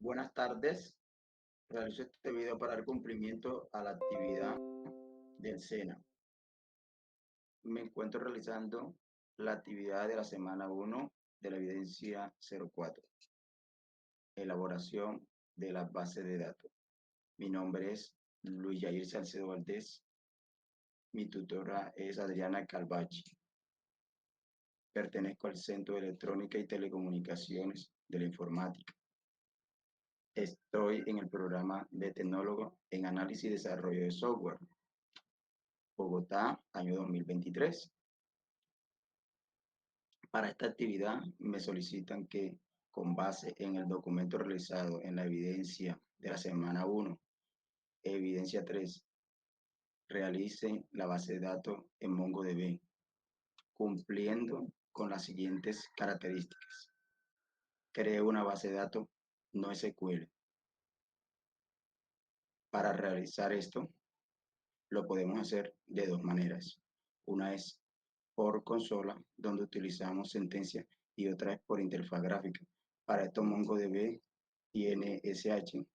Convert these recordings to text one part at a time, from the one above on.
Buenas tardes. Realizo este video para dar cumplimiento a la actividad del SENA. Me encuentro realizando la actividad de la semana 1 de la evidencia 04, elaboración de las bases de datos. Mi nombre es Luis Yair Salcedo Valdés. Mi tutora es Adriana Calvachi. Pertenezco al Centro de Electrónica y Telecomunicaciones de la Informática. Estoy en el programa de tecnólogo en análisis y desarrollo de software. Bogotá, año 2023. Para esta actividad me solicitan que, con base en el documento realizado en la evidencia de la semana 1, evidencia 3, realice la base de datos en MongoDB, cumpliendo con las siguientes características. Cree una base de datos no SQL. Para realizar esto, lo podemos hacer de dos maneras. Una es por consola, donde utilizamos sentencias, y otra es por interfaz gráfica. Para esto MongoDB tiene SH,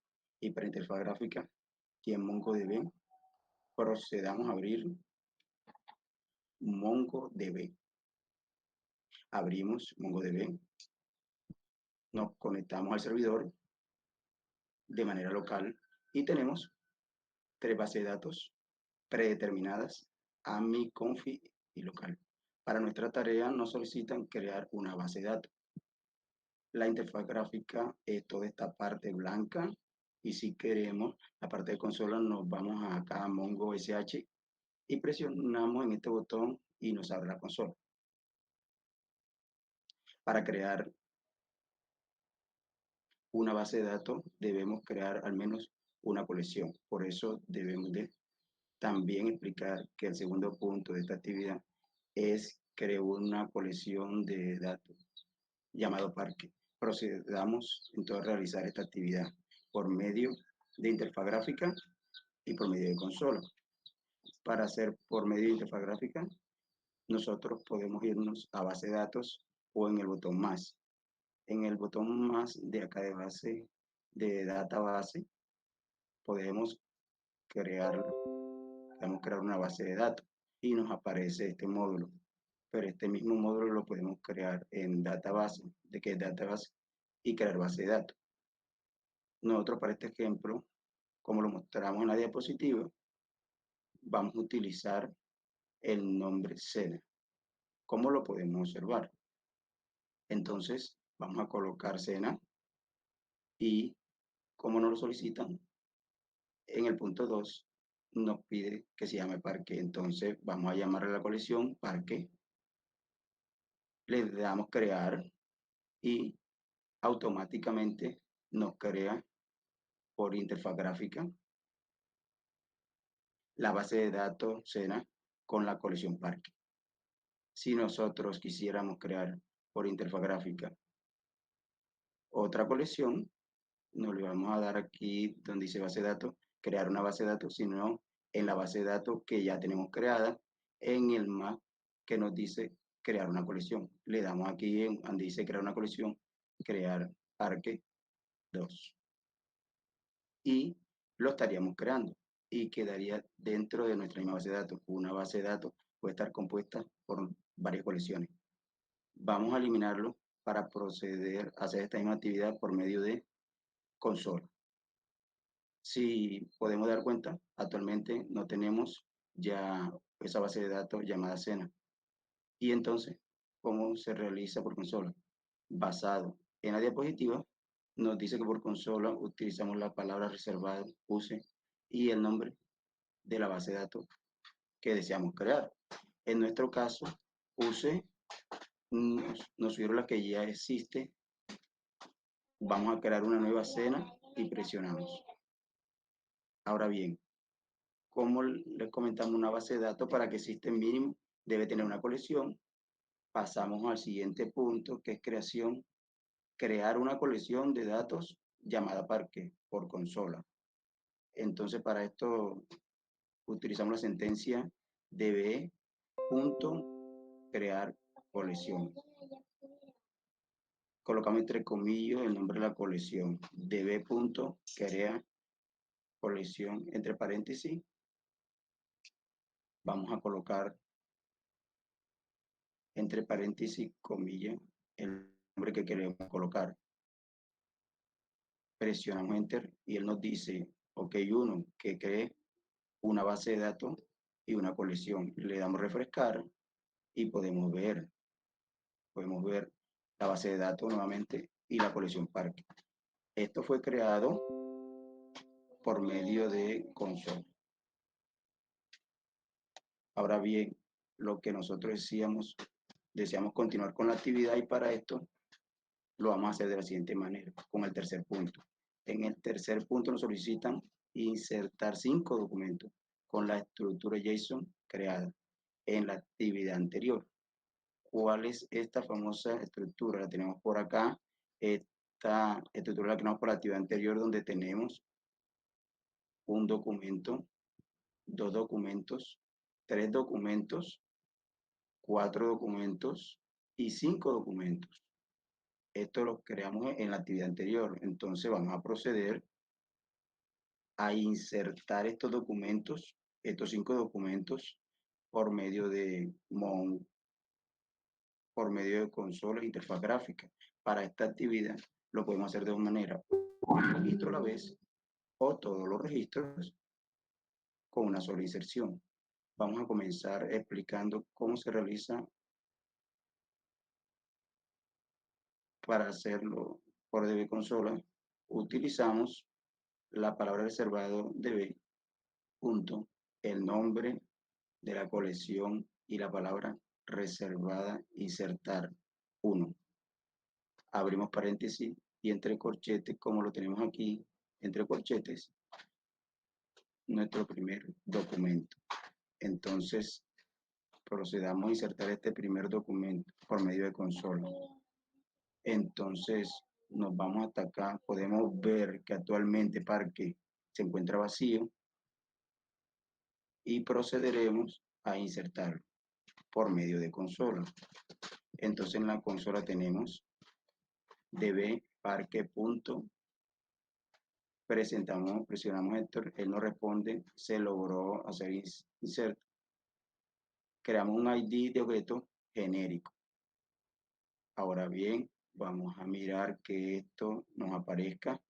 y para interfaz gráfica tiene MongoDB. Procedamos a abrir MongoDB. Abrimos MongoDB, nos conectamos al servidor de manera local y tenemos tres bases de datos predeterminadas: AMI, Confi y local. Para nuestra tarea nos solicitan crear una base de datos. La interfaz gráfica es toda esta parte blanca, y si queremos la parte de consola nos vamos acá a Mongo SH y presionamos en este botón y nos abre la consola. Para crear una base de datos debemos crear al menos una colección. Por eso debemos de también explicar que el segundo punto de esta actividad es crear una colección de datos llamado parque. Procedamos entonces a realizar esta actividad por medio de interfaz gráfica y por medio de consola. Para hacer por medio de interfaz gráfica, nosotros podemos irnos a base de datos o en el botón más. En el botón más de acá de base de database podemos crear, una base de datos y nos aparece este módulo. Pero este mismo módulo lo podemos crear en database, de que es database, y crear base de datos. Nosotros para este ejemplo, como lo mostramos en la diapositiva, vamos a utilizar el nombre SENA. ¿Cómo lo podemos observar? Entonces, vamos a colocar SENA y, como nos lo solicitan, en el punto 2 nos pide que se llame parque. Entonces, vamos a llamarle a la colección parque. Le damos crear y automáticamente nos crea por interfaz gráfica la base de datos SENA con la colección parque. Si nosotros quisiéramos crear por interfaz gráfica otra colección, no le vamos a dar aquí donde dice base de datos, crear una base de datos, sino en la base de datos que ya tenemos creada, en el más que nos dice crear una colección. Le damos aquí en donde dice crear una colección, crear parque 2. Y lo estaríamos creando y quedaría dentro de nuestra misma base de datos. Una base de datos puede estar compuesta por varias colecciones. Vamos a eliminarlo para proceder a hacer esta misma actividad por medio de consola. Si podemos dar cuenta, actualmente no tenemos ya esa base de datos llamada SENA. Y entonces, ¿cómo se realiza por consola? Basado en la diapositiva, nos dice que por consola utilizamos la palabra reservada, use, y el nombre de la base de datos que deseamos crear. En nuestro caso, use nos subieron la que ya existe. Vamos a crear una nueva escena y presionamos. Ahora bien, como les comentamos, una base de datos para que exista mínimo debe tener una colección. Pasamos al siguiente punto, que es creación. Crear una colección de datos llamada parque por consola. Entonces, para esto utilizamos la sentencia db.crear colección. colocamos entre comillas el nombre de la colección. db punto crea colección entre paréntesis. Vamos a colocar entre paréntesis, comillas, el nombre que queremos colocar. Presionamos Enter y él nos dice, ok, uno, que cree una base de datos y una colección. Le damos refrescar y podemos ver la base de datos nuevamente y la colección parque. Esto fue creado por medio de console. Ahora bien, lo que nosotros deseamos continuar con la actividad y para esto lo vamos a hacer de la siguiente manera, con el tercer punto. En el tercer punto nos solicitan insertar 5 documentos con la estructura JSON creada en la actividad anterior. ¿Cuál es esta famosa estructura? La tenemos por acá. Esta estructura la tenemos por la actividad anterior donde tenemos un documento, dos documentos, tres documentos, cuatro documentos y 5 documentos. Esto lo creamos en la actividad anterior. Entonces vamos a proceder a insertar estos 5 documentos por medio de por medio de consola e interfaz gráfica. Para esta actividad lo podemos hacer de dos maneras, un registro a la vez o todos los registros con una sola inserción. Vamos a comenzar explicando cómo se realiza para hacerlo por DB consola. Utilizamos la palabra reservado DB, punto, el nombre de la colección y la palabra reservada insertar 1. Abrimos paréntesis y entre corchetes, como lo tenemos aquí, entre corchetes, nuestro primer documento. Entonces, procedamos a insertar este primer documento por medio de consola. Entonces, nos vamos hasta acá. Podemos ver que actualmente Parque se encuentra vacío y procederemos a insertarlo por medio de consola. Entonces, en la consola tenemos db parque punto, presionamos Héctor, él nos responde, se logró hacer insert. Creamos un ID de objeto genérico. Ahora bien, vamos a mirar que esto nos aparezca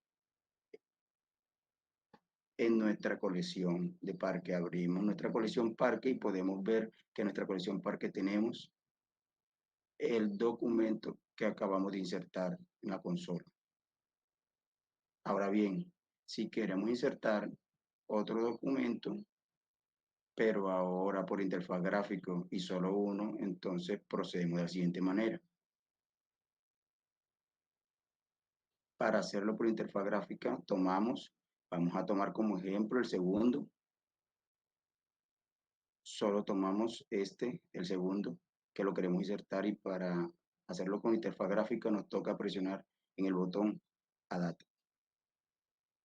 en nuestra colección de parque. Abrimos nuestra colección parque y podemos ver que en nuestra colección parque tenemos el documento que acabamos de insertar en la consola. Ahora bien, si queremos insertar otro documento, pero ahora por interfaz gráfico y solo uno, entonces procedemos de la siguiente manera. Para hacerlo por interfaz gráfica, vamos a tomar como ejemplo el segundo. Solo tomamos el segundo, que lo queremos insertar y para hacerlo con interfaz gráfica nos toca presionar en el botón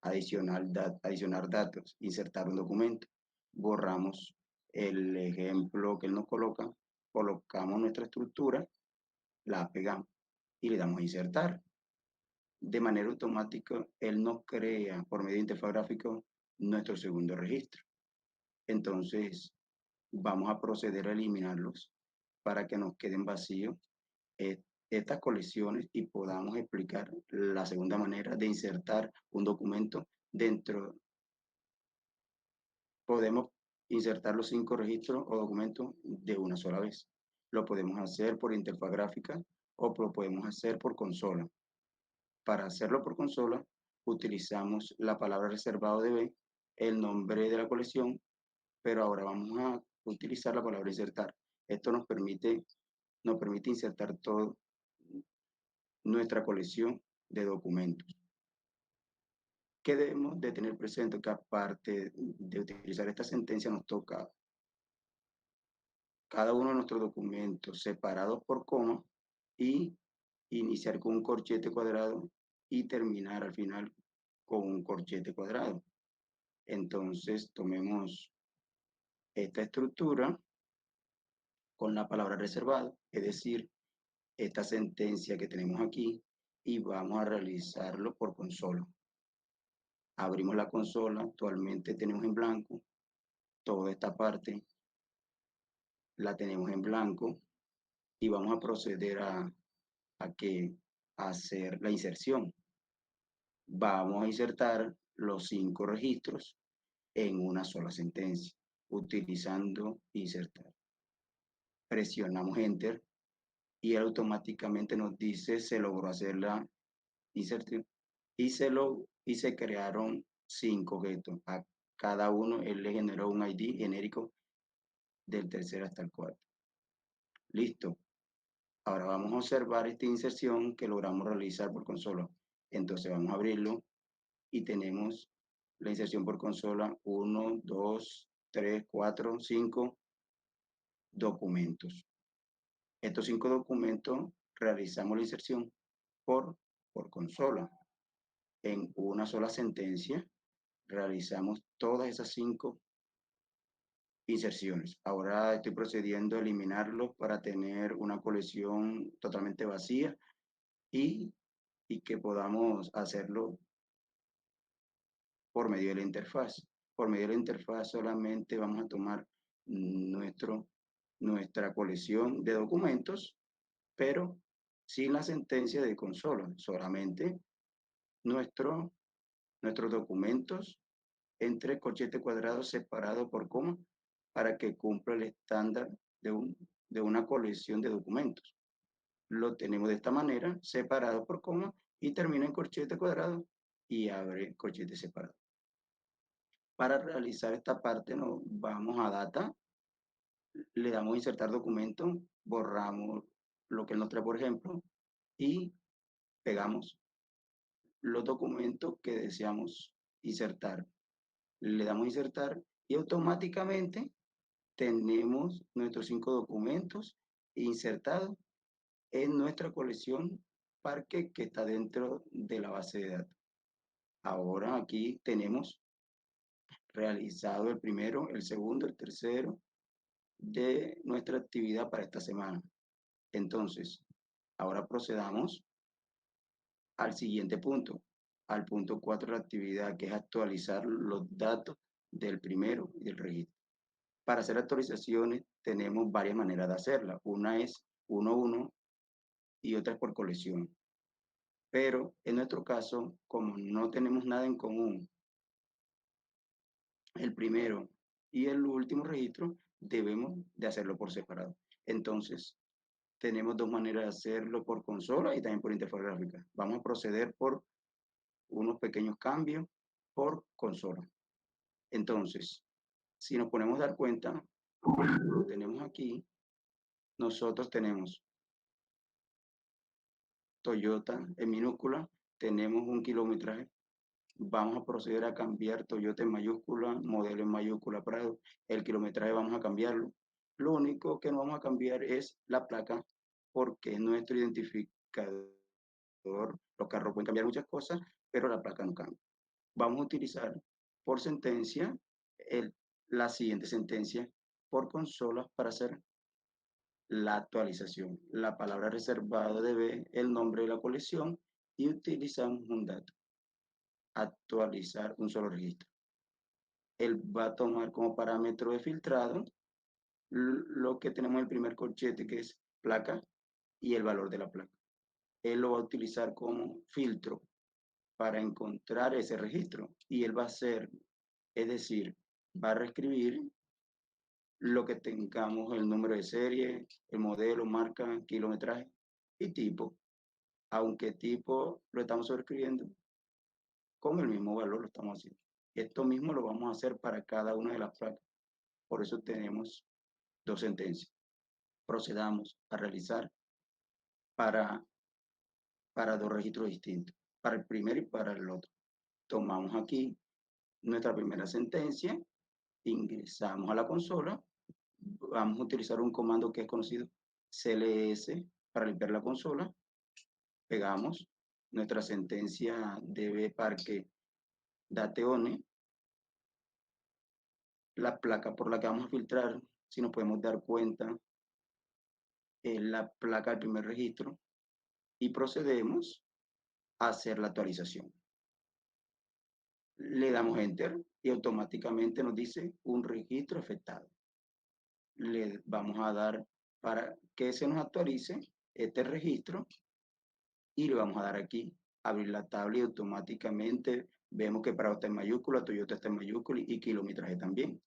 adicionar datos, insertar un documento. Borramos el ejemplo que él nos coloca, colocamos nuestra estructura, la pegamos y le damos a insertar. De manera automática, él nos crea por medio de interfaz gráfica nuestro segundo registro. Entonces, vamos a proceder a eliminarlos para que nos queden vacíos estas colecciones y podamos explicar la segunda manera de insertar un documento dentro. Podemos insertar los 5 registros o documentos de una sola vez. Lo podemos hacer por interfaz gráfica o lo podemos hacer por consola. Para hacerlo por consola, utilizamos la palabra reservado DB, el nombre de la colección, pero ahora vamos a utilizar la palabra insertar. Esto nos permite insertar toda nuestra colección de documentos. ¿Qué debemos de tener presente? Que aparte de utilizar esta sentencia, nos toca cada uno de nuestros documentos separados por coma y iniciar con un corchete cuadrado y terminar al final con un corchete cuadrado. Entonces, tomemos esta estructura con la palabra reservado, es decir, esta sentencia que tenemos aquí, y vamos a realizarlo por consola. Abrimos la consola, actualmente tenemos en blanco, toda esta parte la tenemos en blanco y vamos a proceder a hacer la inserción. Vamos a insertar los 5 registros en una sola sentencia, utilizando insertar. Presionamos Enter y automáticamente nos dice se logró hacer la inserción y se crearon 5 objetos. A cada uno él le generó un ID genérico del tercero hasta el cuarto. Listo. Ahora vamos a observar esta inserción que logramos realizar por consola. Entonces vamos a abrirlo y tenemos la inserción por consola 1, 2, 3, 4, 5 documentos. Estos 5 documentos realizamos la inserción por, por consola. En una sola sentencia realizamos todas esas 5 inserciones. Ahora estoy procediendo a eliminarlos para tener una colección totalmente vacía y, y que podamos hacerlo por medio de la interfaz. Por medio de la interfaz solamente vamos a tomar nuestra colección de documentos, pero sin la sentencia de consola, solamente nuestros documentos entre corchete cuadrado separado por coma para que cumpla el estándar de una colección de documentos. Lo tenemos de esta manera, separado por coma, y termina en corchete cuadrado y abre corchete separado. Para realizar esta parte nos vamos a data, le damos a insertar documento, borramos lo que nos trae por ejemplo y pegamos los documentos que deseamos insertar. Le damos a insertar y automáticamente tenemos nuestros 5 documentos insertados en nuestra colección Parque que está dentro de la base de datos. Ahora aquí tenemos realizado el primero, el segundo, el tercero de nuestra actividad para esta semana. Entonces, ahora procedamos al siguiente punto, al punto 4 de la actividad, que es actualizar los datos del primero y del registro. Para hacer actualizaciones tenemos varias maneras de hacerla. Una es uno a uno y otra es por colección. Pero en nuestro caso, como no tenemos nada en común, el primero y el último registro, debemos de hacerlo por separado. Entonces, tenemos dos maneras de hacerlo por consola y también por interfaz gráfica. Vamos a proceder por unos pequeños cambios por consola. Entonces, si nos ponemos a dar cuenta, lo tenemos aquí, nosotros tenemos Toyota en minúscula, tenemos un kilometraje. Vamos a proceder a cambiar Toyota en mayúscula, modelo en mayúscula Prado. El kilometraje vamos a cambiarlo. Lo único que no vamos a cambiar es la placa porque es nuestro identificador. Los carros pueden cambiar muchas cosas, pero la placa no cambia. Vamos a utilizar por sentencia la siguiente sentencia por consola para hacer la actualización. La palabra reservado debe el nombre de la colección y utilizamos un dato. Actualizar un solo registro. Él va a tomar como parámetro de filtrado lo que tenemos en el primer corchete, que es placa y el valor de la placa. Él lo va a utilizar como filtro para encontrar ese registro y él va a hacer, es decir, va a reescribir lo que tengamos, el número de serie, el modelo, marca, kilometraje y tipo. Aunque tipo lo estamos sobreescribiendo, con el mismo valor lo estamos haciendo. Esto mismo lo vamos a hacer para cada una de las placas. Por eso tenemos dos sentencias. Procedamos a realizar para, para dos registros distintos, para el primero y para el otro. Tomamos aquí nuestra primera sentencia, ingresamos a la consola, vamos a utilizar un comando que es conocido cls para limpiar la consola, pegamos nuestra sentencia db parque dateone, la placa por la que vamos a filtrar, si nos podemos dar cuenta, es la placa del primer registro, y procedemos hacer la actualización. Le damos Enter y automáticamente nos dice un registro afectado. Le vamos a dar para que se nos actualice este registro y le vamos a dar aquí, abrir la tabla y automáticamente vemos que Prado está en mayúscula, Toyota está en mayúscula y kilometraje también.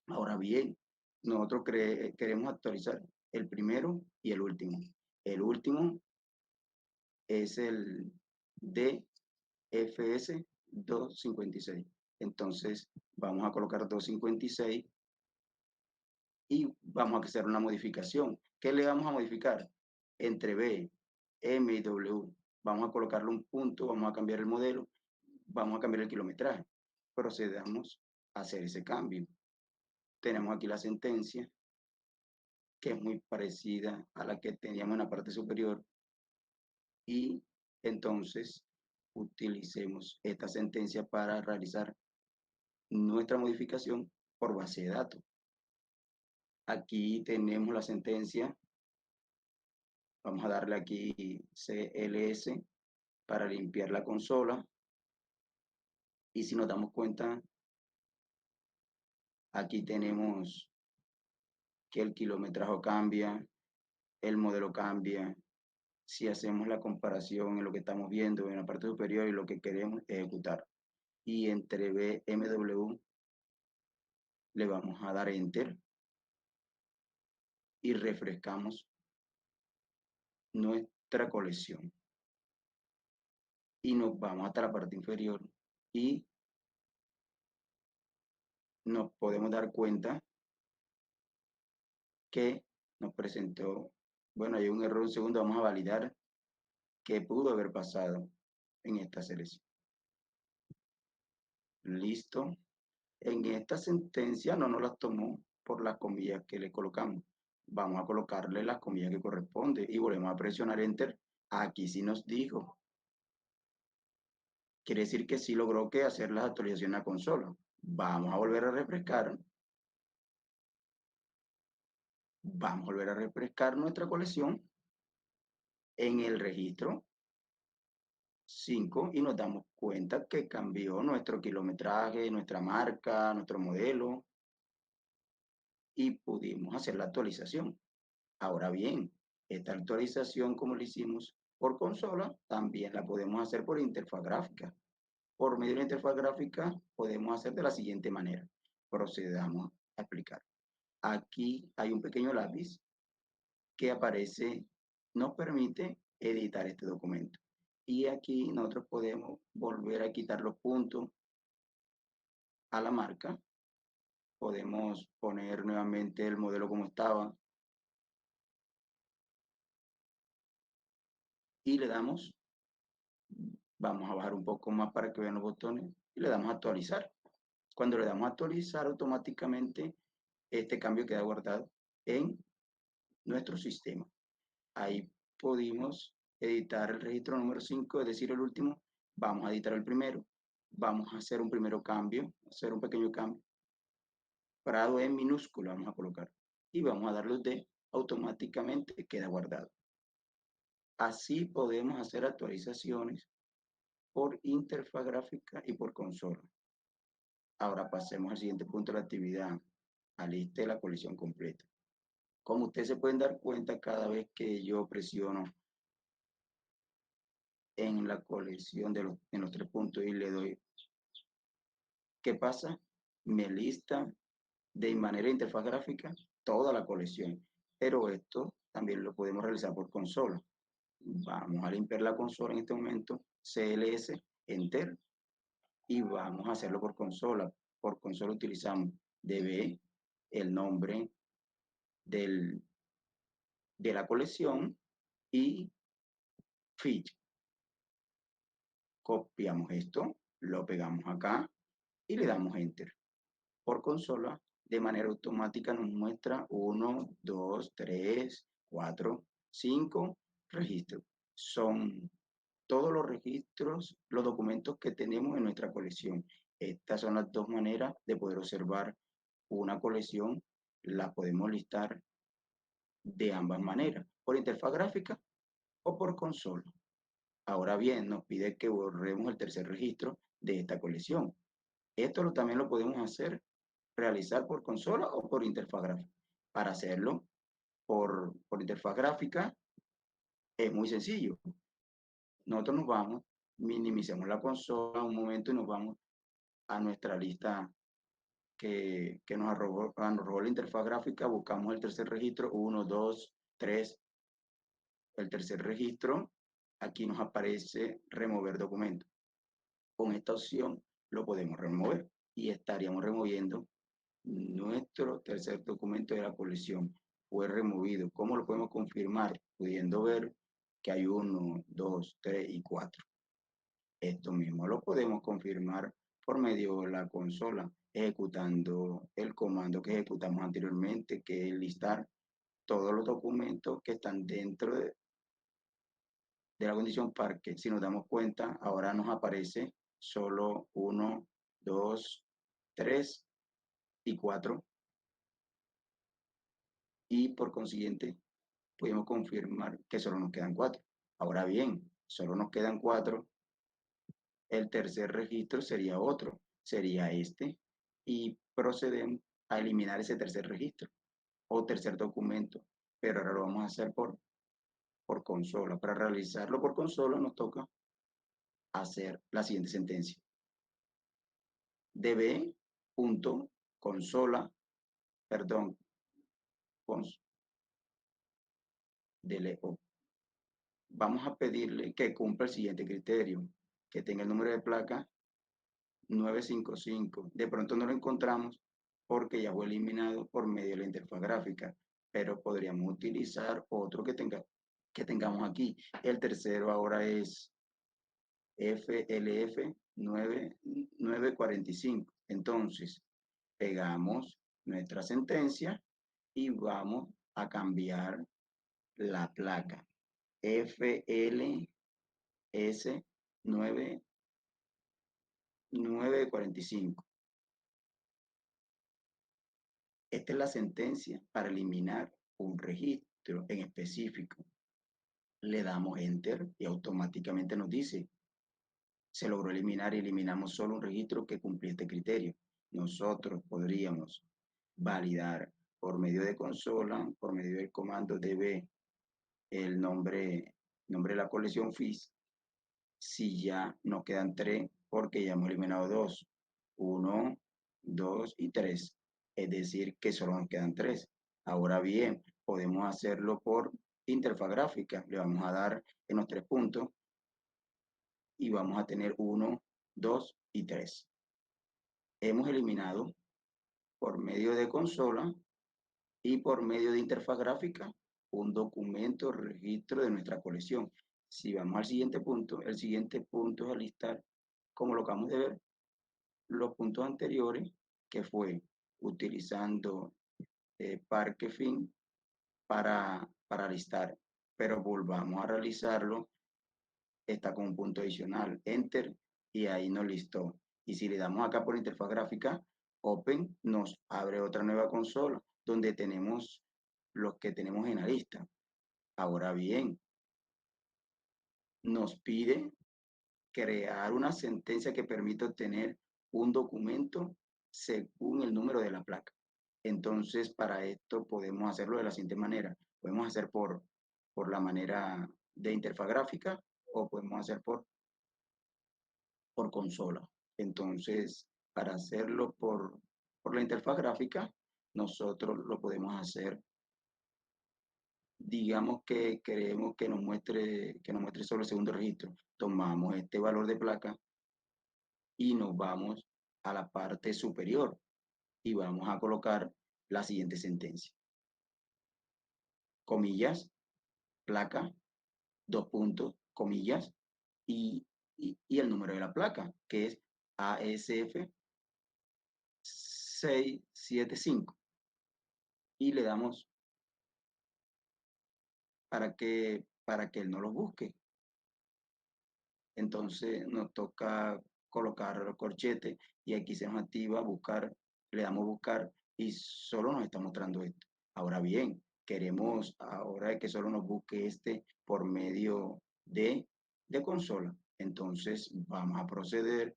Ahora bien, nosotros queremos actualizar el primero y el último. El último es el DFS 256. Entonces, vamos a colocar 256 y vamos a hacer una modificación. ¿Qué le vamos a modificar? Entre B, M y W. Vamos a colocarle un punto, vamos a cambiar el modelo, vamos a cambiar el kilometraje. Procedamos a hacer ese cambio. Tenemos aquí la sentencia, que es muy parecida a la que teníamos en la parte superior. Y entonces utilicemos esta sentencia para realizar nuestra modificación por base de datos. Aquí tenemos la sentencia. Vamos a darle aquí CLS para limpiar la consola. Y si nos damos cuenta, aquí tenemos que el kilometraje cambia, el modelo cambia. Si hacemos la comparación en lo que estamos viendo en la parte superior y lo que queremos ejecutar. Y entre BMW le vamos a dar Enter y refrescamos nuestra colección. Y nos vamos hasta la parte inferior y nos podemos dar cuenta que nos presentó, bueno, hay un error. Un segundo, vamos a validar qué pudo haber pasado en esta selección. Listo. En esta sentencia no nos las tomó por las comillas que le colocamos. Vamos a colocarle las comillas que corresponde y volvemos a presionar Enter. Aquí sí nos dijo. Quiere decir que sí logró que hacer las actualizaciones a consola. Vamos a volver a refrescar. Vamos a volver a refrescar nuestra colección en el registro 5 y nos damos cuenta que cambió nuestro kilometraje, nuestra marca, nuestro modelo y pudimos hacer la actualización. Ahora bien, esta actualización, como lo hicimos por consola, también la podemos hacer por interfaz gráfica. Por medio de la interfaz gráfica podemos hacer de la siguiente manera. Procedamos a explicar. Aquí hay un pequeño lápiz que aparece, nos permite editar este documento. Y aquí nosotros podemos volver a quitar los puntos a la marca. Podemos poner nuevamente el modelo como estaba. Y le damos, vamos a bajar un poco más para que vean los botones, y le damos a actualizar. Cuando le damos a actualizar, automáticamente este cambio queda guardado en nuestro sistema. Ahí pudimos editar el registro número 5, es decir, el último. Vamos a editar el primero. Vamos a hacer un primero cambio, hacer un pequeño cambio. Prado en minúscula vamos a colocar. Y vamos a darle D, automáticamente queda guardado. Así podemos hacer actualizaciones por interfaz gráfica y por consola. Ahora pasemos al siguiente punto de la actividad. Aliste la colección completa. Como ustedes se pueden dar cuenta, cada vez que yo presiono en la colección en los 3 puntos y le doy ¿qué pasa? Me lista de manera interfaz gráfica toda la colección, pero esto también lo podemos realizar por consola. Vamos a limpiar la consola en este momento, CLS, Enter, y vamos a hacerlo por consola. Por consola utilizamos DB, el nombre de la colección y Fitch. Copiamos esto, lo pegamos acá y le damos Enter. Por consola, de manera automática nos muestra 1, 2, 3, 4, 5 registros. Son todos los registros, los documentos que tenemos en nuestra colección. Estas son las dos maneras de poder observar una colección. La podemos listar de ambas maneras, por interfaz gráfica o por consola. Ahora bien, nos pide que borremos el tercer registro de esta colección. Esto también lo podemos realizar por consola o por interfaz gráfica. Para hacerlo por interfaz gráfica es muy sencillo. Nosotros nos vamos, minimizamos la consola un momento y nos vamos a nuestra lista que nos arrojó la interfaz gráfica, buscamos el tercer registro, 1, 2, 3, el tercer registro, aquí nos aparece remover documento. Con esta opción lo podemos remover y estaríamos removiendo nuestro tercer documento de la colección. Fue removido. ¿Cómo lo podemos confirmar? Pudiendo ver que hay 1, 2, 3 y 4. Esto mismo lo podemos confirmar por medio de la consola, ejecutando el comando que ejecutamos anteriormente, que es listar todos los documentos que están dentro de la condición parque. Si nos damos cuenta, ahora nos aparece solo 1, 2, 3 y 4, y por consiguiente podemos confirmar que solo nos quedan 4. Ahora bien, solo nos quedan 4. El tercer registro sería otro, sería este, y procedemos a eliminar ese tercer registro o tercer documento, pero ahora lo vamos a hacer por consola. Para realizarlo por consola nos toca hacer la siguiente sentencia. db.consola, perdón, cons, deleo. Vamos a pedirle que cumpla el siguiente criterio, que tenga el número de placa 955. De pronto no lo encontramos porque ya fue eliminado por medio de la interfaz gráfica, pero podríamos utilizar otro que tengamos aquí. El tercero ahora es FLF 945. Entonces, pegamos nuestra sentencia y vamos a cambiar la placa. FLS 945. Esta es la sentencia para eliminar un registro en específico. Le damos Enter y automáticamente nos dice, se logró eliminar y eliminamos solo un registro que cumplía este criterio. Nosotros podríamos validar por medio de consola, por medio del comando db, el nombre de la colección FIS, si ya nos quedan 3, porque ya hemos eliminado 2, 1, 2 y 3. Es decir, que solo nos quedan 3. Ahora bien, podemos hacerlo por interfaz gráfica. Le vamos a dar en los 3 puntos y vamos a tener 1, 2 y 3. Hemos eliminado por medio de consola y por medio de interfaz gráfica un documento registro de nuestra colección. Si vamos al siguiente punto, el siguiente punto es alistar, como lo acabamos de ver, los puntos anteriores, que fue utilizando parque fin para listar, pero volvamos a realizarlo, está con un punto adicional, enter, y ahí nos listó. Y si le damos acá por interfaz gráfica, open, nos abre otra nueva consola donde tenemos los que tenemos en la lista. Ahora bien, nos pide crear una sentencia que permita obtener un documento según el número de la placa. Entonces, para esto podemos hacerlo de la siguiente manera. Podemos hacer por la manera de interfaz gráfica o podemos hacer por consola. Entonces, para hacerlo por la interfaz gráfica, nosotros lo podemos hacer. Digamos que queremos que nos muestre solo el segundo registro. Tomamos este valor de placa y nos vamos a la parte superior y vamos a colocar la siguiente sentencia. Comillas, placa, 2 puntos, comillas, y el número de la placa, que es ASF 675. Y le damos para que él no lo busque. Entonces nos toca colocar el corchete y aquí se nos activa buscar, le damos buscar y solo nos está mostrando esto. Ahora bien, queremos ahora que solo nos busque este por medio de consola. Entonces vamos a proceder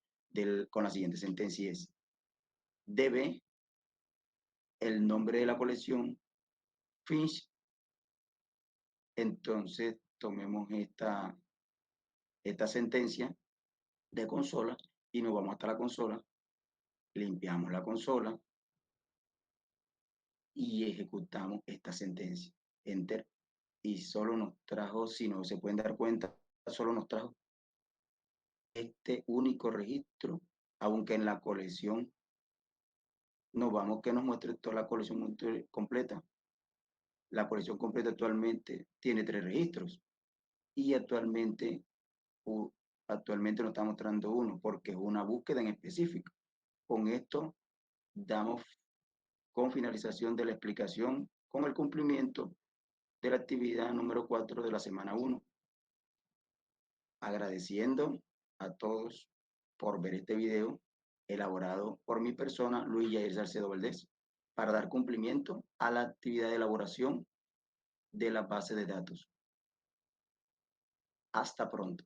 con la siguiente sentencia. Es DB, el nombre de la colección, Finch. Entonces tomemos esta sentencia de consola y nos vamos hasta la consola, limpiamos la consola y ejecutamos esta sentencia. Enter. Y solo nos trajo, si no se pueden dar cuenta, solo nos trajo este único registro, aunque en la colección nos vamos que nos muestre toda la colección completa. La colección completa actualmente tiene 3 registros y actualmente nos está mostrando uno porque es una búsqueda en específico. Con esto damos con finalización de la explicación con el cumplimiento de la actividad número 4 de la semana 1. Agradeciendo a todos por ver este video elaborado por mi persona, Luis Jair Salcedo Valdés, para dar cumplimiento a la actividad de elaboración de la base de datos. Hasta pronto.